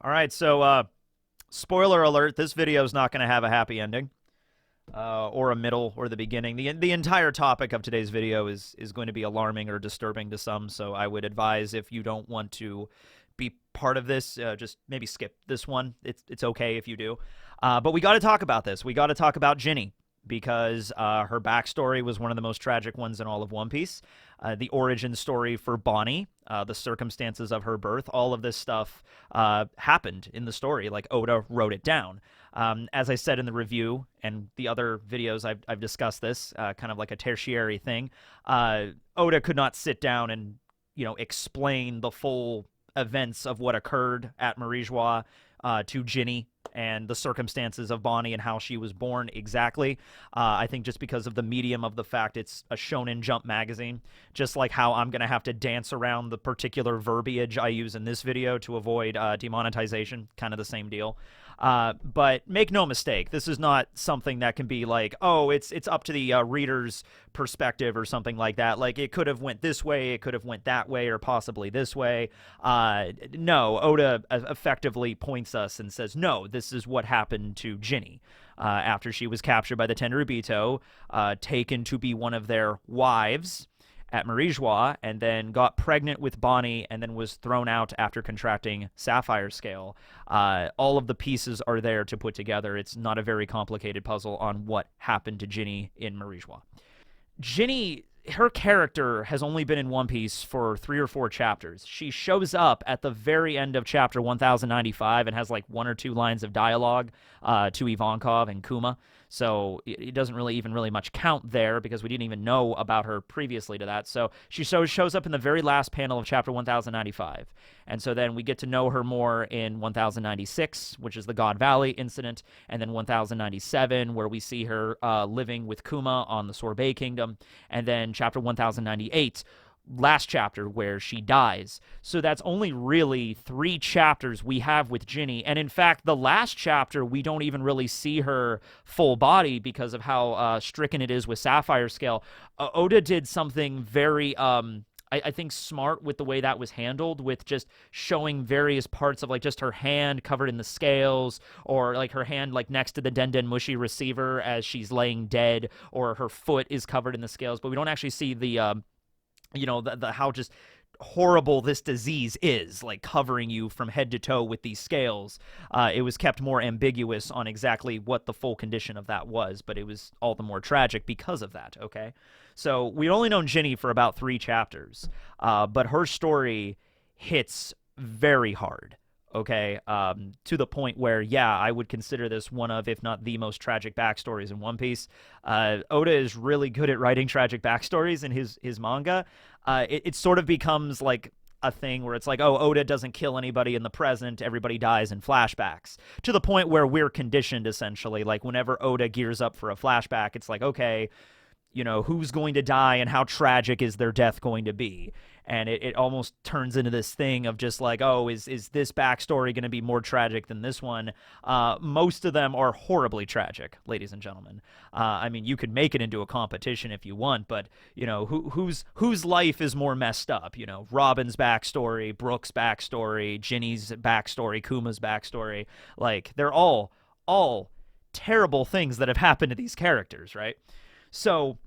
All right, so spoiler alert, this video is not going to have a happy ending or a middle or the beginning. The entire topic of today's video is going to be alarming or disturbing to some, so I would advise if you don't want to be part of this, just maybe skip this one. It's okay if you do. But we got to talk about this. We got to talk about Ginny because her backstory was one of the most tragic ones in all of One Piece. The origin story for Bonnie, the circumstances of her birth, all of this stuff happened in the story. Like, Oda wrote it down. As I said in the review and the other videos I've discussed this, kind of like a tertiary thing, Oda could not sit down and, explain the full events of what occurred at Marijois to Ginny and the circumstances of Bonnie and how she was born exactly. I think just because of the medium of the fact it's a Shonen Jump magazine, just like how I'm going to have to dance around the particular verbiage I use in this video to avoid demonetization, kind of the same deal. But make no mistake, this is not something that can be like, oh, it's up to the reader's perspective or something like that. Like, it could have went this way, it could have went that way, or possibly this way. No, Oda effectively points us and says, no, this is what happened to Ginny after she was captured by the Tenryubito, taken to be one of their wives at Marijois, and then got pregnant with Bonnie, and then was thrown out after contracting Sapphire Scale. All of the pieces are there to put together. It's not a very complicated puzzle on what happened to Ginny in Marijois. Ginny, her character has only been in One Piece for 3 or 4 chapters. She shows up at the very end of chapter 1095 and has like 1 or 2 lines of dialogue to Ivankov and Kuma. So it doesn't really much count there because we didn't even know about her previously to that. So she shows up in the very last panel of chapter 1095. And so then we get to know her more in 1096, which is the God Valley incident, and then 1097, where we see her living with Kuma on the Sorbet Kingdom, and then chapter 1098, last chapter, where she dies. So that's only really 3 chapters we have with Ginny. And in fact, the last chapter, we don't even really see her full body because of how stricken it is with Sapphire Scale. Oda did something very I think smart with the way that was handled, with just showing various parts of like just her hand covered in the scales, or like her hand like next to the Den Mushi receiver as she's laying dead, or her foot is covered in the scales, but we don't actually see the the how just horrible this disease is, like covering you from head to toe with these scales. It was kept more ambiguous on exactly what the full condition of that was, but it was all the more tragic because of that, okay? So we'd only known Ginny for about 3 chapters, but her story hits very hard, okay? To the point where, yeah, I would consider this one of, if not the most tragic backstories in One Piece. Oda is really good at writing tragic backstories in his manga. It sort of becomes like a thing where it's like, oh, Oda doesn't kill anybody in the present, everybody dies in flashbacks, to the point where we're conditioned, essentially. Like, whenever Oda gears up for a flashback, it's like, okay, who's going to die and how tragic is their death going to be? And it almost turns into this thing of just like, oh, is this backstory going to be more tragic than this one? Most of them are horribly tragic, ladies and gentlemen. I mean, you could make it into a competition if you want, but, whose life is more messed up? Robin's backstory, Brooke's backstory, Ginny's backstory, Kuma's backstory. Like, they're all terrible things that have happened to these characters, right? So,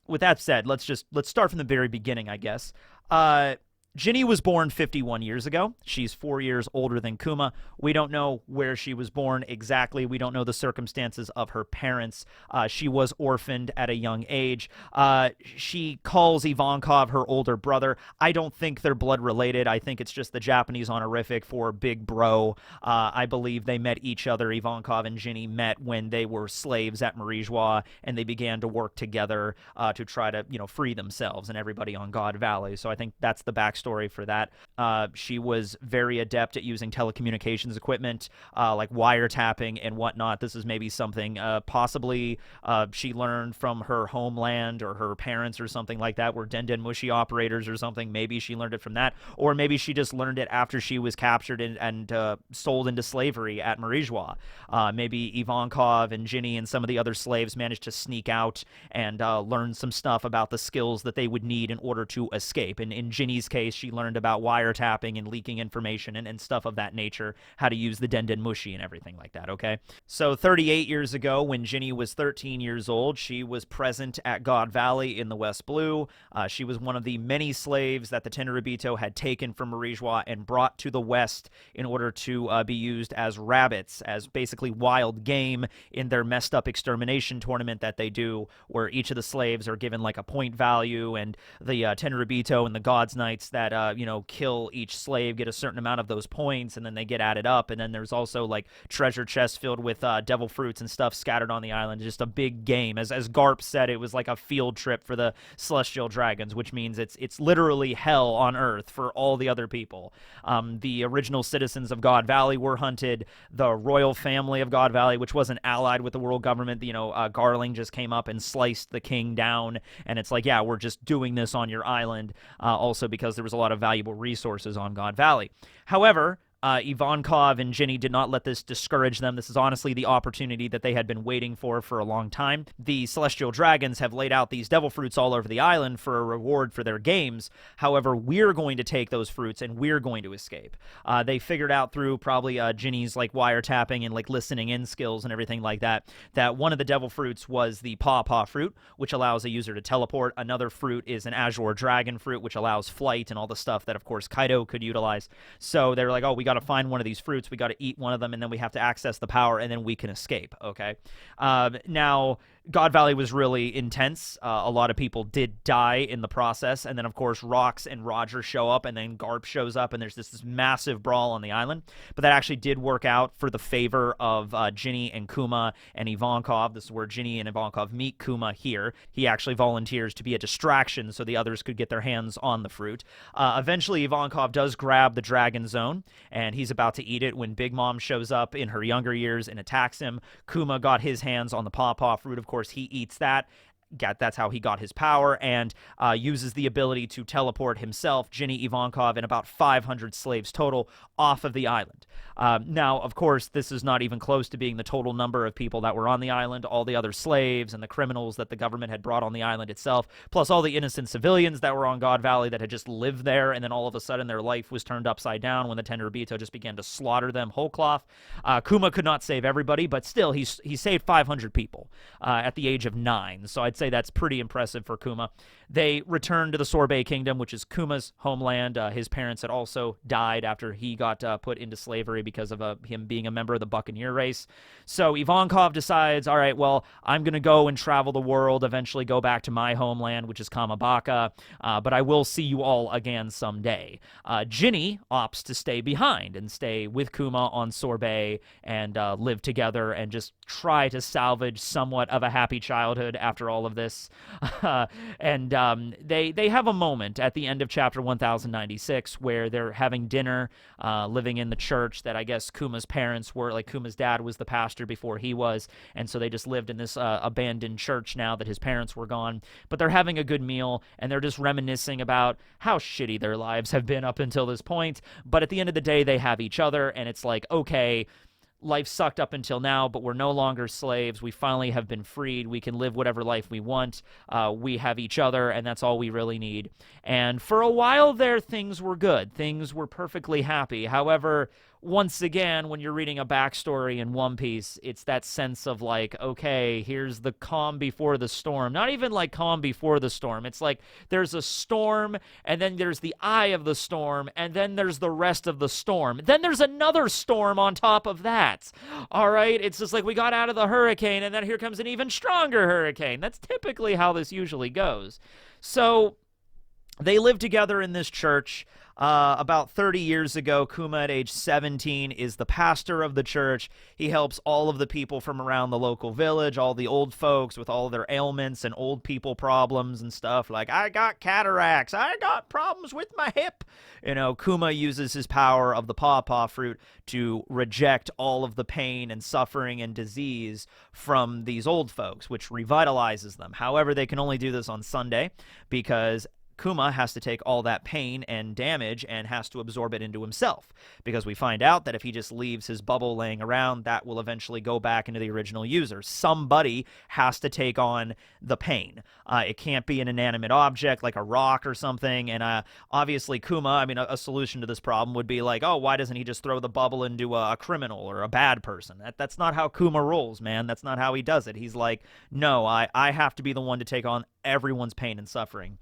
with that said, let's start from the very beginning, I guess. Ginny was born 51 years ago. She's 4 years older than Kuma. We don't know where she was born exactly. We don't know the circumstances of her parents. She was orphaned at a young age. She calls Ivankov her older brother. I don't think they're blood related. I think it's just the Japanese honorific for big bro. I believe they met each other. Ivankov and Ginny met when they were slaves at Marijois, and they began to work together to try to, free themselves and everybody on God Valley. So I think that's the backstory for that. She was very adept at using telecommunications equipment, like wiretapping and whatnot. This is maybe something possibly she learned from her homeland or her parents or something like that, were Den Mushi operators or something. Maybe she learned it from that, or maybe she just learned it after she was captured and sold into slavery at Marijois. Maybe Ivankov and Ginny and some of the other slaves managed to sneak out and learn some stuff about the skills that they would need in order to escape. And in Ginny's case, she learned about wiretapping and leaking information and stuff of that nature, how to use the Denden Mushi and everything like that, okay? So 38 years ago, when Ginny was 13 years old, she was present at God Valley in the West Blue. She was one of the many slaves that the Tenryubito had taken from Marijois and brought to the West in order to be used as rabbits, as basically wild game in their messed up extermination tournament that they do, where each of the slaves are given like a point value, and the Tenryubito and the God's Knights that, kill each slave get a certain amount of those points, and then they get added up. And then there's also like treasure chests filled with devil fruits and stuff scattered on the island. Just a big game. As Garp said, it was like a field trip for the celestial dragons, which means it's literally hell on Earth for all the other people. The original citizens of God Valley were hunted. The royal family of God Valley, which wasn't allied with the world government, Garling just came up and sliced the king down, and it's like, yeah, we're just doing this on your island, also because there was a lot of valuable resources on God Valley. However, Ivankov and Ginny did not let this discourage them. This is honestly the opportunity that they had been waiting for a long time. The Celestial Dragons have laid out these devil fruits all over the island for a reward for their games. However, we're going to take those fruits and we're going to escape. They figured out through probably Ginny's like wiretapping and like listening in skills and everything like that, that one of the devil fruits was the Paw fruit, which allows a user to teleport. Another fruit is an Azure Dragon fruit, which allows flight and all the stuff that, of course, Kaido could utilize. So they were like, oh, we got to find one of these fruits, we got to eat one of them, and then we have to access the power, and then we can escape, okay? Now, God Valley was really intense. A lot of people did die in the process, and then, of course, Rox and Roger show up, and then Garp shows up, and there's this massive brawl on the island. But that actually did work out for the favor of Ginny and Kuma and Ivankov. This is where Ginny and Ivankov meet Kuma here. He actually volunteers to be a distraction so the others could get their hands on the fruit. Eventually, Ivankov does grab the Dragon Zone, and he's about to eat it when Big Mom shows up in her younger years and attacks him. Kuma got his hands on the Paw fruit, of course. He eats that. That's how he got his power, and uses the ability to teleport himself, Ginny, Ivankov, and about 500 slaves total off of the island. Now, of course, this is not even close to being the total number of people that were on the island, all the other slaves and the criminals that the government had brought on the island itself, plus all the innocent civilians that were on God Valley that had just lived there, and then all of a sudden their life was turned upside down when the Tenryubito just began to slaughter them whole cloth. Kuma could not save everybody, but still, he saved 500 people at the age of 9, so I'd say that's pretty impressive for Kuma. They returned to the Sorbet Kingdom, which is Kuma's homeland. His parents had also died after he got put into slavery because of him being a member of the Buccaneer race. So Ivankov decides, all right, well, I'm going to go and travel the world, eventually go back to my homeland, which is Kamabaka, but I will see you all again someday. Ginny opts to stay behind and stay with Kuma on Sorbet and live together and just try to salvage somewhat of a happy childhood after all of this. And they have a moment at the end of chapter 1096 where they're having dinner, living in the church that I guess Kuma's parents were, like Kuma's dad was the pastor before he was, and so they just lived in this abandoned church now that his parents were gone. But they're having a good meal, and they're just reminiscing about how shitty their lives have been up until this point. But at the end of the day, they have each other, and it's like, okay, life sucked up until now, but we're no longer slaves. We finally have been freed. We can live whatever life we want. We have each other, and that's all we really need. And for a while there, things were good. Things were perfectly happy. However, once again, when you're reading a backstory in One Piece, it's that sense of like, okay, here's the calm before the storm. Not even like calm before the storm. It's like there's a storm, and then there's the eye of the storm, and then there's the rest of the storm. Then there's another storm on top of that. All right? It's just like we got out of the hurricane, and then here comes an even stronger hurricane. That's typically how this usually goes. So they live together in this church. About 30 years ago, Kuma at age 17 is the pastor of the church. He helps all of the people from around the local village, all the old folks with all their ailments and old people problems and stuff. Like, I got cataracts. I got problems with my hip. Kuma uses his power of the Paw fruit to reject all of the pain and suffering and disease from these old folks, which revitalizes them. However, they can only do this on Sunday because Kuma has to take all that pain and damage and has to absorb it into himself, because we find out that if he just leaves his bubble laying around, that will eventually go back into the original user. Somebody has to take on the pain. It can't be an inanimate object like a rock or something. And obviously Kuma, I mean, a solution to this problem would be like, oh, why doesn't he just throw the bubble into a criminal or a bad person? That's not how Kuma rolls, man. That's not how he does it. He's like, no, I have to be the one to take on everyone's pain and suffering.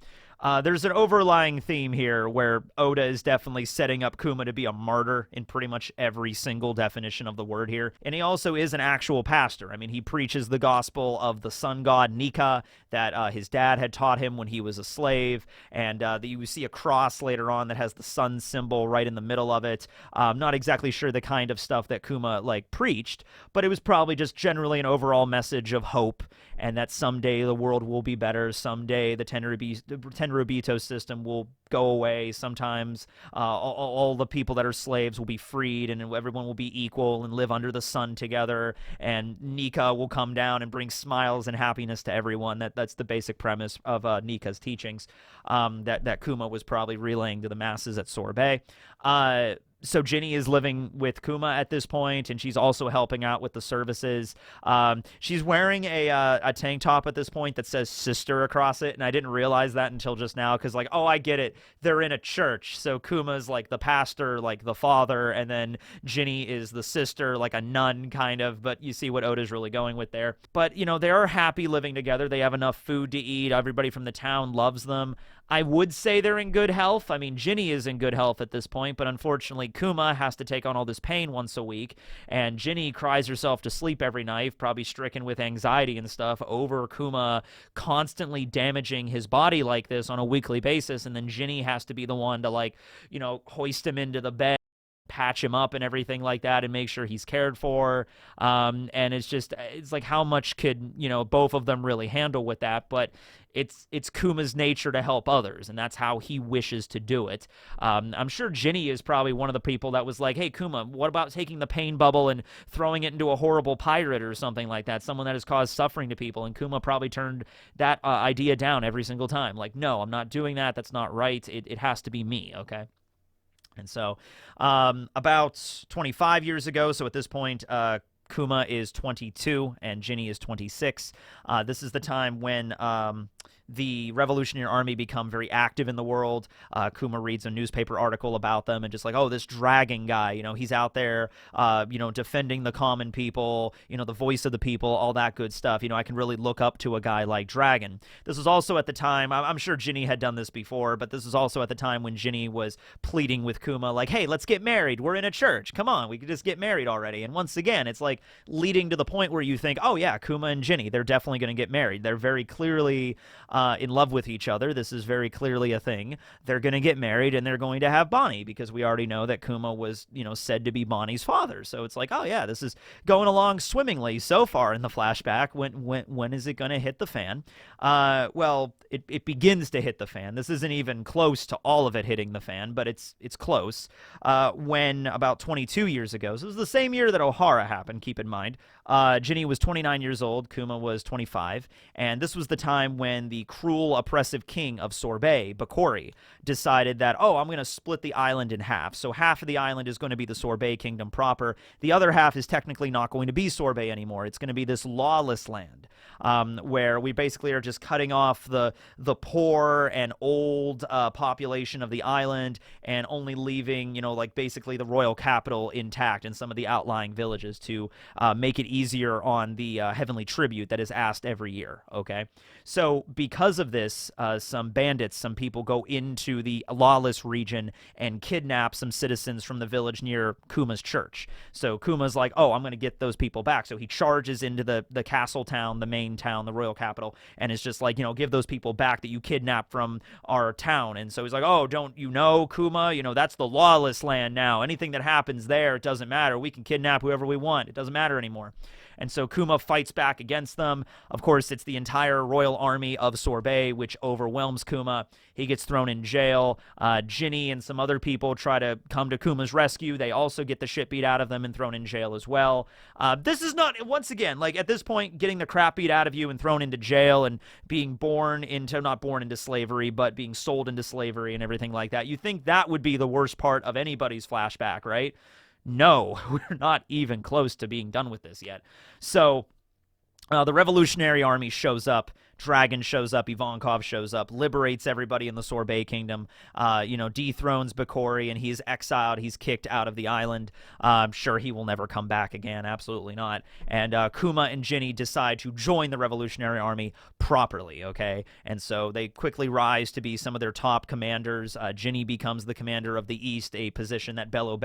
There's an overlying theme here where Oda is definitely setting up Kuma to be a martyr in pretty much every single definition of the word here. And he also is an actual pastor. I mean, he preaches the gospel of the sun god Nika that his dad had taught him when he was a slave. And you see a cross later on that has the sun symbol right in the middle of it. I'm not exactly sure the kind of stuff that Kuma, like, preached, but it was probably just generally an overall message of hope and that someday the world will be better. Someday the Tenryubito system will go away. Sometimes all the people that are slaves will be freed and everyone will be equal and live under the sun together, and Nika will come down and bring smiles and happiness to everyone. That's the basic premise of Nika's teachings that Kuma was probably relaying to the masses at Sorbet. So Ginny is living with Kuma at this point, and she's also helping out with the services. She's wearing a tank top at this point that says sister across it, and I didn't realize that until just now, because, like, oh, I get it. They're in a church, so Kuma's, like, the pastor, like, the father, and then Ginny is the sister, like a nun, kind of, but you see what Oda's really going with there. But, you know, they are happy living together. They have enough food to eat. Everybody from the town loves them. I would say they're in good health. I mean, Ginny is in good health at this point, but unfortunately Kuma has to take on all this pain once a week, and Ginny cries herself to sleep every night, probably stricken with anxiety and stuff over Kuma constantly damaging his body like this on a weekly basis, and then Ginny has to be the one to, like, you know, hoist him into the bed, patch him up and everything like that, and make sure he's cared for. And it's like, how much could, you know, both of them really handle with that? But it's Kuma's nature to help others, and that's how he wishes to do it. I'm sure Ginny is probably one of the people that was like, hey, Kuma, what about taking the pain bubble and throwing it into a horrible pirate or something like that, someone that has caused suffering to people? And Kuma probably turned that idea down every single time. Like, no, I'm not doing that. That's not right. It has to be me, okay? And so about 25 years ago, so at this point, Kuma is 22 and Ginny is 26. This is the time when the Revolutionary Army become very active in the world. Kuma reads a newspaper article about them and just like, oh, this dragon guy, you know, he's out there, you know, defending the common people, you know, the voice of the people, all that good stuff. You know, I can really look up to a guy like Dragon. This was also at the time, I'm sure Ginny had done this before, but this was also at the time when Ginny was pleading with Kuma, like, hey, let's get married. We're in a church. Come on, we could just get married already. And once again, it's like leading to the point where you think, oh yeah, Kuma and Ginny, they're definitely going to get married. They're very clearly in love with each other. This is very clearly a thing. They're going to get married and they're going to have Bonnie, because we already know that Kuma was, you know, said to be Bonnie's father. So it's like, oh yeah, this is going along swimmingly so far in the flashback. When is it going to hit the fan? Well, it begins to hit the fan. This isn't even close to all of it hitting the fan, but it's close. When about 22 years ago, so it was the same year that Ohara happened, keep in mind, Ginny was 29 years old, Kuma was 25, and this was the time when the cruel, oppressive king of Sorbet, Bakori, decided that, oh, I'm going to split the island in half. So half of the island is going to be the Sorbet kingdom proper. The other half is technically not going to be Sorbet anymore. It's going to be this lawless land, where we basically are just cutting off the poor and old population of the island and only leaving, you know, like basically the royal capital intact and some of the outlying villages to make it easier on the heavenly tribute that is asked every year, okay? So because of this, some bandits, some people go into the lawless region and kidnap some citizens from the village near Kuma's church. So Kuma's like, oh, I'm going to get those people back. So he charges into the castle town, the main town, the royal capital, and it's just like, you know, give those people back that you kidnapped from our town. And so he's like, oh, don't you know, Kuma? You know, that's the lawless land now. Anything that happens there, it doesn't matter. We can kidnap whoever we want. It doesn't matter anymore. And so Kuma fights back against them. Of course, it's the entire royal army of Sorbet, which overwhelms Kuma. He gets thrown in jail. Ginny and some other people try to come to Kuma's rescue. They also get the shit beat out of them and thrown in jail as well. This is not, once again, like at this point, getting the crap beat out of you and thrown into jail and being not born into slavery, but being sold into slavery and everything like that. You think that would be the worst part of anybody's flashback, right? No, we're not even close to being done with this yet. So the Revolutionary Army shows up. Dragon shows up. Ivankov shows up. Liberates everybody in the Sorbet Kingdom. Dethrones Bakori, and he's exiled. He's kicked out of the island. I'm sure he will never come back again. Absolutely not. And Kuma and Ginny decide to join the Revolutionary Army properly, okay? And so they quickly rise to be some of their top commanders. Ginny becomes the commander of the East, a position that Bellwood,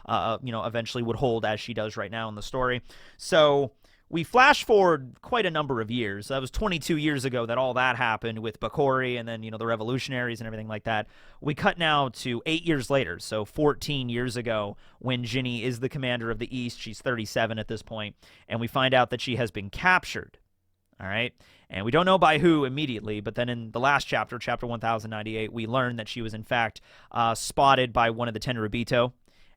eventually would hold, as she does right now in the story. So we flash forward quite a number of years. That was 22 years ago that all that happened with Bakori and then, the revolutionaries and everything like that. We cut now to 8 years later, so 14 years ago, when Ginny is the commander of the East. She's 37 at this point, and we find out that she has been captured. All right? And we don't know by who immediately, but then in the last chapter, chapter 1098, we learn that she was in fact spotted by one of the Tenryubito,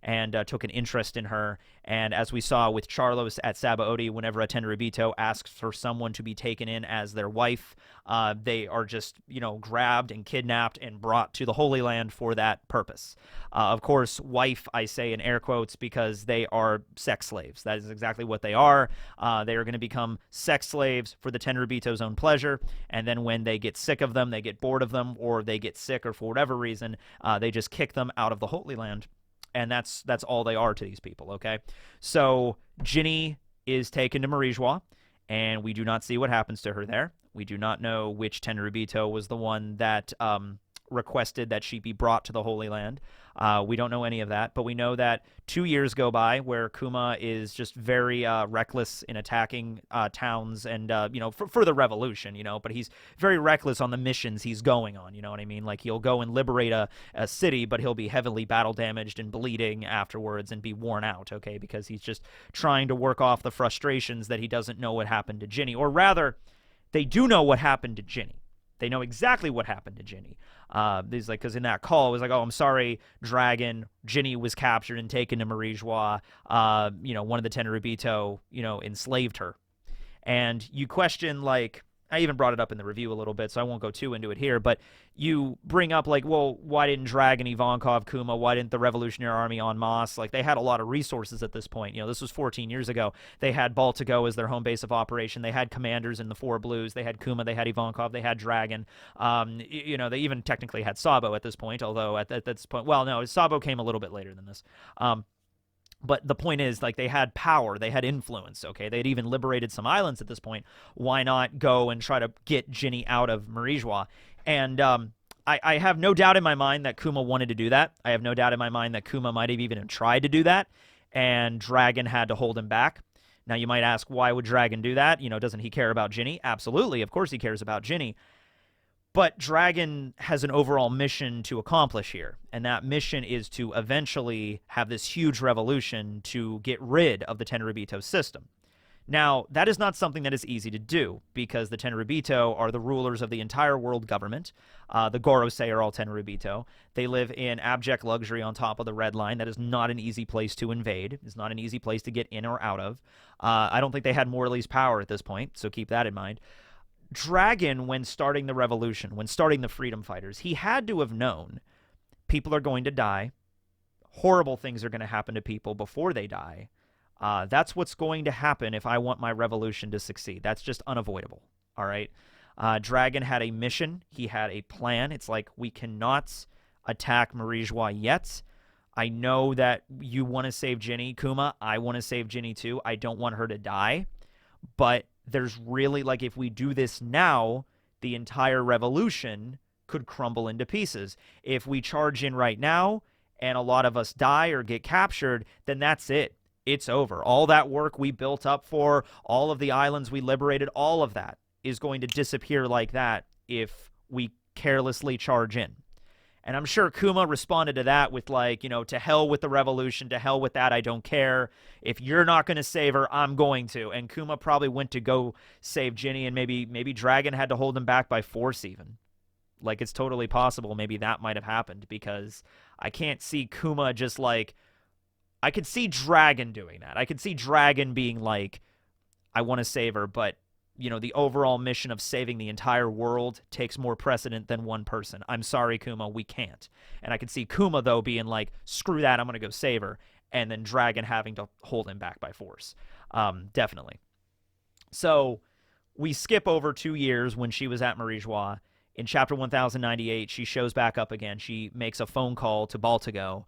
and took an interest in her. And as we saw with Charlos at Sabaody, whenever a Tenryubito asks for someone to be taken in as their wife, they are just, grabbed and kidnapped and brought to the Holy Land for that purpose. Of course, wife, I say in air quotes, because they are sex slaves. That is exactly what they are. They are going to become sex slaves for the Tenryubito's own pleasure, and then when they get sick of them, they get bored of them, or they get sick, or for whatever reason, they just kick them out of the Holy Land. And that's all they are to these people, okay? So Ginny is taken to Marijois, and we do not see what happens to her there. We do not know which Tenryubito was the one that requested that she be brought to the Holy Land. We don't know any of that, but we know that 2 years go by where Kuma is just very reckless in attacking towns and, for the revolution, but he's very reckless on the missions he's going on, you know what I mean? Like, he'll go and liberate a city, but he'll be heavily battle damaged and bleeding afterwards and be worn out, okay? Because he's just trying to work off the frustrations that he doesn't know what happened to Ginny. Or rather, they do know what happened to Ginny. They know exactly what happened to Ginny. Because in that call, it was like, oh, I'm sorry, Dragon. Ginny was captured and taken to Marijois. One of the Tenryubito, enslaved her. And you question, like, I even brought it up in the review a little bit, so I won't go too into it here, but you bring up, like, well, why didn't Dragon, Ivankov, Kuma, why didn't the Revolutionary Army en masse? Like, they had a lot of resources at this point. This was 14 years ago. They had Baltigo as their home base of operation. They had commanders in the Four Blues. They had Kuma, they had Ivankov, they had Dragon. They even technically had Sabo at this point, although at this point, well, no, Sabo came a little bit later than this. But the point is, like, they had power, they had influence, okay? They had even liberated some islands at this point. Why not go and try to get Ginny out of Marijois? And I have no doubt in my mind that Kuma wanted to do that. I have no doubt in my mind that Kuma might have even tried to do that, and Dragon had to hold him back. Now, you might ask, why would Dragon do that? Doesn't he care about Ginny? Absolutely, of course he cares about Ginny. But Dragon has an overall mission to accomplish here, and that mission is to eventually have this huge revolution to get rid of the Tenryubito system. Now, that is not something that is easy to do, because the Tenryubito are the rulers of the entire world government. The Gorosei are all Tenryubito. They live in abject luxury on top of the Red Line. That is not an easy place to invade. It's not an easy place to get in or out of. I don't think they had Morley's power at this point, so keep that in mind. Dragon, when starting the revolution, when starting the freedom fighters, he had to have known people are going to die. Horrible things are going to happen to people before they die. That's what's going to happen if I want my revolution to succeed. That's just unavoidable, all right? Dragon had a mission. He had a plan. It's like, we cannot attack Marijois yet. I know that you want to save Ginny, Kuma. I want to save Ginny too. I don't want her to die. But there's really, like, if we do this now, the entire revolution could crumble into pieces. If we charge in right now and a lot of us die or get captured, then that's it. It's over. All that work we built up for, all of the islands we liberated, all of that is going to disappear like that if we carelessly charge in. And I'm sure Kuma responded to that with like, to hell with the revolution, to hell with that, I don't care. If you're not going to save her, I'm going to. And Kuma probably went to go save Ginny, and maybe Dragon had to hold him back by force even. Like, it's totally possible maybe that might have happened, because I can't see Kuma just like, I could see Dragon doing that. I could see Dragon being like, I want to save her, but the overall mission of saving the entire world takes more precedent than one person. I'm sorry, Kuma, we can't. And I could see Kuma, though, being like, screw that, I'm going to go save her. And then Dragon having to hold him back by force. Definitely. So we skip over 2 years when she was at Marijois. In chapter 1098, she shows back up again. She makes a phone call to Baltigo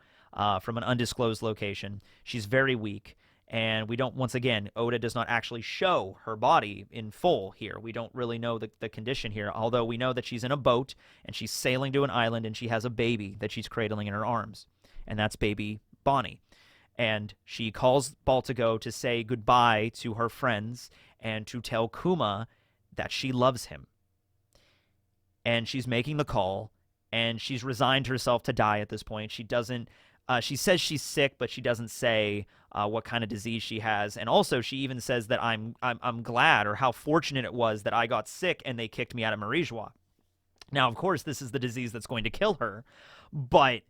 from an undisclosed location. She's very weak. And we don't, once again, Oda does not actually show her body in full here. We don't really know the condition here, although we know that she's in a boat and she's sailing to an island and she has a baby that she's cradling in her arms. And that's baby Bonnie. And she calls Baltigo to say goodbye to her friends and to tell Kuma that she loves him. And she's making the call, and she's resigned herself to die at this point. She doesn't... she says she's sick, but she doesn't say what kind of disease she has. And also, she even says that I'm glad, or how fortunate it was that I got sick and they kicked me out of Marijois. Now, of course, this is the disease that's going to kill her, but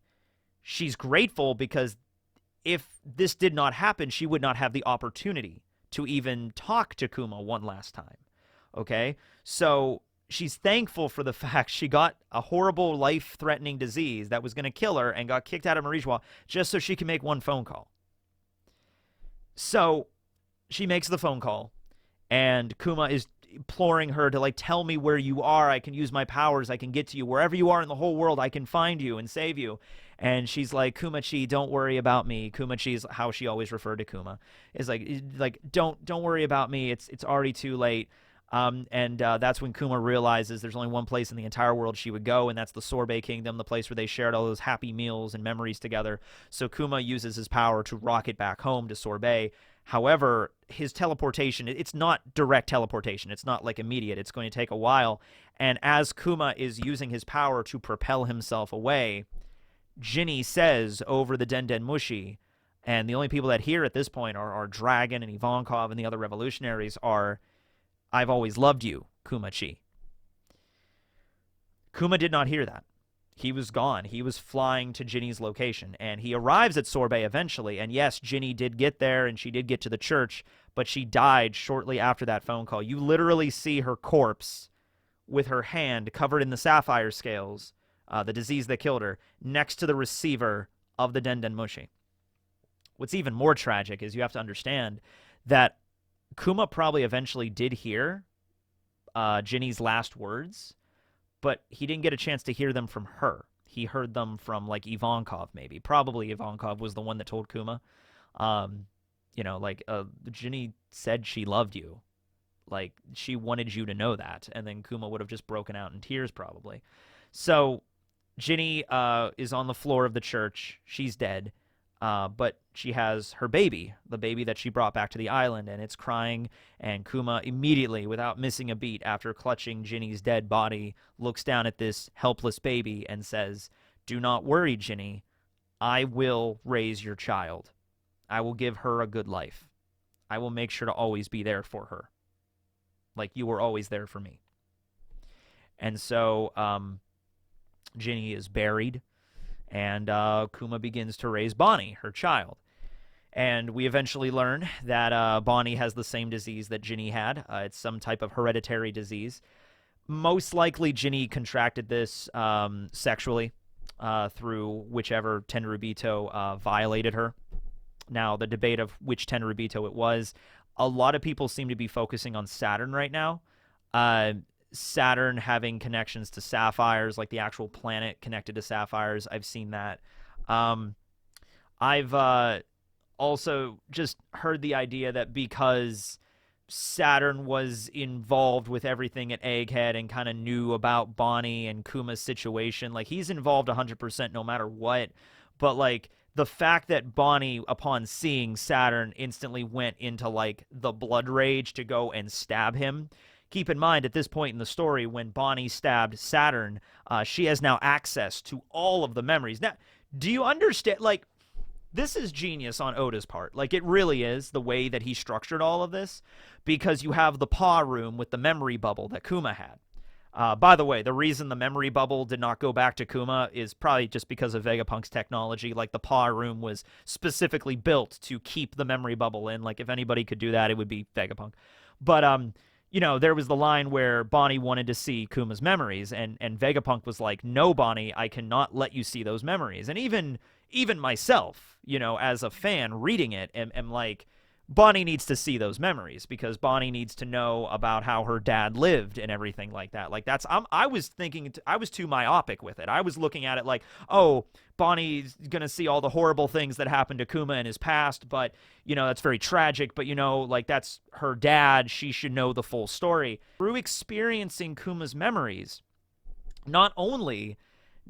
she's grateful because if this did not happen, she would not have the opportunity to even talk to Kuma one last time. Okay? So she's thankful for the fact she got a horrible, life-threatening disease that was going to kill her and got kicked out of Marijois just so she can make one phone call. So she makes the phone call, and Kuma is imploring her to, like, tell me where you are. I can use my powers. I can get to you. Wherever you are in the whole world, I can find you and save you. And she's like, Kuma-chi, don't worry about me. Kuma-chi is how she always referred to Kuma. Is like don't worry about me. It's already too late. That's when Kuma realizes there's only one place in the entire world she would go, and that's the Sorbet Kingdom, the place where they shared all those happy meals and memories together. So Kuma uses his power to rocket back home to Sorbet. However, his teleportation, it's not direct teleportation. It's not like immediate. It's going to take a while. And as Kuma is using his power to propel himself away, Ginny says over the Den Mushi, and the only people that hear at this point are Dragon and Ivankov and the other revolutionaries, are, I've always loved you, Kuma-chi. Kuma did not hear that. He was gone. He was flying to Ginny's location, and he arrives at Sorbet eventually. And yes, Ginny did get there, and she did get to the church, but she died shortly after that phone call. You literally see her corpse with her hand covered in the sapphire scales, the disease that killed her, next to the receiver of the Den Mushi. What's even more tragic is you have to understand that Kuma probably eventually did hear Ginny's last words, but he didn't get a chance to hear them from her. He heard them from, like, Ivankov, maybe. Probably Ivankov was the one that told Kuma. Ginny said she loved you. Like, she wanted you to know that. And then Kuma would have just broken out in tears, probably. So Ginny is on the floor of the church. She's dead. But she has her baby, the baby that she brought back to the island, and it's crying, and Kuma immediately, without missing a beat, after clutching Ginny's dead body, looks down at this helpless baby and says, "Do not worry, Ginny. I will raise your child. I will give her a good life. I will make sure to always be there for her, like you were always there for me." And so Ginny is buried, and Kuma begins to raise Bonnie, her child. And we eventually learn that Bonnie has the same disease that Ginny had. It's some type of hereditary disease. Most likely, Ginny contracted this sexually through whichever Tenryubito violated her. Now, the debate of which Tenryubito it was, a lot of people seem to be focusing on Saturn right now. Saturn having connections to sapphires, like the actual planet connected to sapphires. I've seen that. I've also just heard the idea that because Saturn was involved with everything at Egghead and kind of knew about Bonnie and Kuma's situation, like, he's involved 100% no matter what. But, like, the fact that Bonnie, upon seeing Saturn, instantly went into, like, the blood rage to go and stab him, keep in mind at this point in the story when Bonnie stabbed Saturn, she has now access to all of the memories. Now, do you understand? Like, this is genius on Oda's part. Like, it really is, the way that he structured all of this, because you have the paw room with the memory bubble that Kuma had. By the way, the reason the memory bubble did not go back to Kuma is probably just because of Vegapunk's technology. Like, the paw room was specifically built to keep the memory bubble in. Like, if anybody could do that, it would be Vegapunk. But, you know, there was the line where Bonnie wanted to see Kuma's memories, and Vegapunk was like, no, Bonnie, I cannot let you see those memories. And even myself, you know, as a fan reading it, am like, Bonnie needs to see those memories because Bonnie needs to know about how her dad lived and everything like that. Like, that's, I was thinking, I was too myopic with it. I was looking at it like, oh, Bonnie's going to see all the horrible things that happened to Kuma in his past, but, you know, that's very tragic, but, you know, like, that's her dad. She should know the full story. Through experiencing Kuma's memories, not only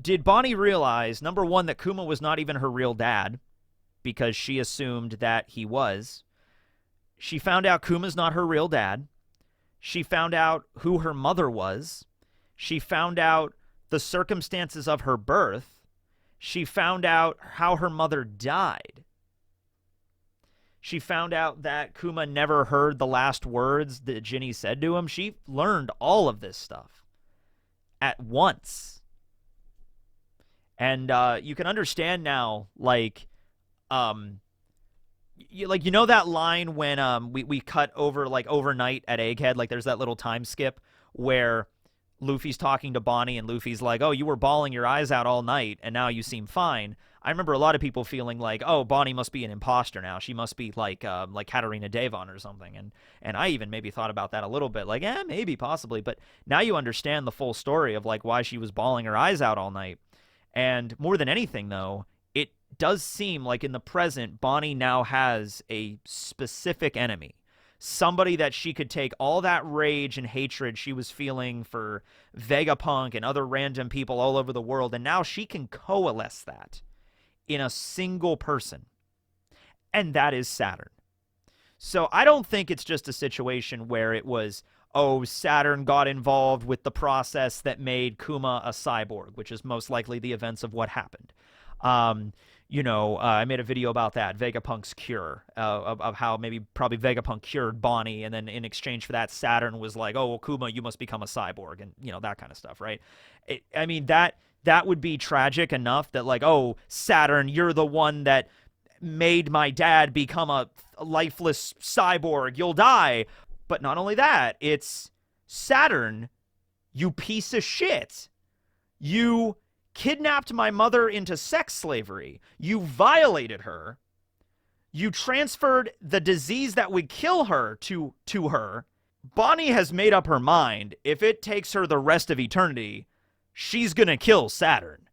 did Bonnie realize, number one, that Kuma was not even her real dad because she assumed that he was. She found out Kuma's not her real dad. She found out who her mother was. She found out the circumstances of her birth. She found out how her mother died. She found out that Kuma never heard the last words that Ginny said to him. She learned all of this stuff at once. And you can understand now, like, you know that line when we cut over, like, overnight at Egghead, like, there's that little time skip where Luffy's talking to Bonnie and Luffy's like, oh, you were bawling your eyes out all night and now you seem fine. I remember a lot of people feeling like, oh, Bonnie must be an imposter now. She must be like Katarina Devon or something. And I even maybe thought about that a little bit, like, maybe, possibly. But now you understand the full story of, like, why she was bawling her eyes out all night. And more than anything, though, it does seem like in the present, Bonnie now has a specific enemy. Somebody that she could take all that rage and hatred she was feeling for Vegapunk and other random people all over the world, and now she can coalesce that in a single person. And that is Saturn. So I don't think it's just a situation where it was, oh, Saturn got involved with the process that made Kuma a cyborg, which is most likely the events of what happened. You know, I made a video about that, Vegapunk's cure, of how probably Vegapunk cured Bonnie, and then in exchange for that, Saturn was like, oh, well, Kuma, you must become a cyborg, and, you know, that kind of stuff, right? I mean, that would be tragic enough that, like, oh, Saturn, you're the one that made my dad become a lifeless cyborg, you'll die. But not only that, it's Saturn, you piece of shit. You kidnapped my mother into sex slavery. You violated her. You transferred the disease that would kill her to her. Bonnie has made up her mind. If it takes her the rest of eternity, she's going to kill Saturn.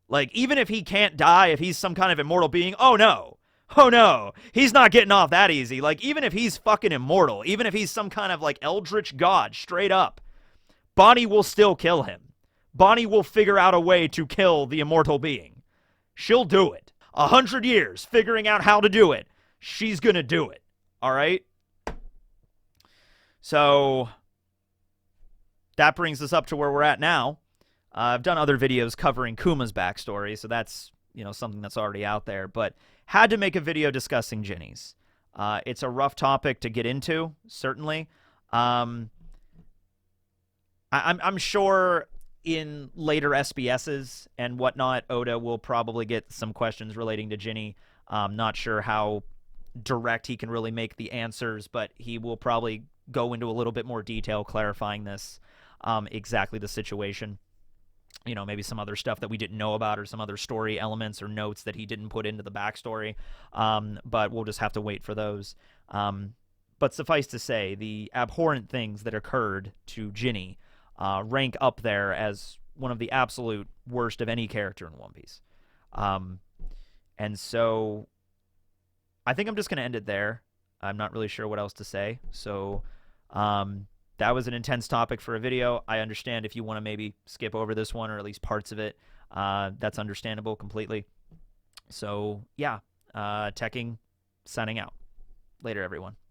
Like, even if he can't die, if he's some kind of immortal being, oh no. Oh no, he's not getting off that easy. Like, even if he's fucking immortal, even if he's some kind of, like, eldritch god, straight up, Bonnie will still kill him. Bonnie will figure out a way to kill the immortal being. She'll do it. 100 years figuring out how to do it. She's gonna do it. All right? So, that brings us up to where we're at now. I've done other videos covering Kuma's backstory, so that's, you know, something that's already out there, but had to make a video discussing Ginny's. It's a rough topic to get into, certainly. I'm sure in later SBSs and whatnot, Oda will probably get some questions relating to Ginny. Not sure how direct he can really make the answers, but he will probably go into a little bit more detail clarifying this, exactly the situation. You know, maybe some other stuff that we didn't know about or some other story elements or notes that he didn't put into the backstory. But we'll just have to wait for those. But suffice to say, the abhorrent things that occurred to Ginny rank up there as one of the absolute worst of any character in One Piece. And so I think I'm just going to end it there. I'm not really sure what else to say. So that was an intense topic for a video. I understand if you want to maybe skip over this one or at least parts of it. That's understandable completely. So, yeah. Teching, signing out. Later, everyone.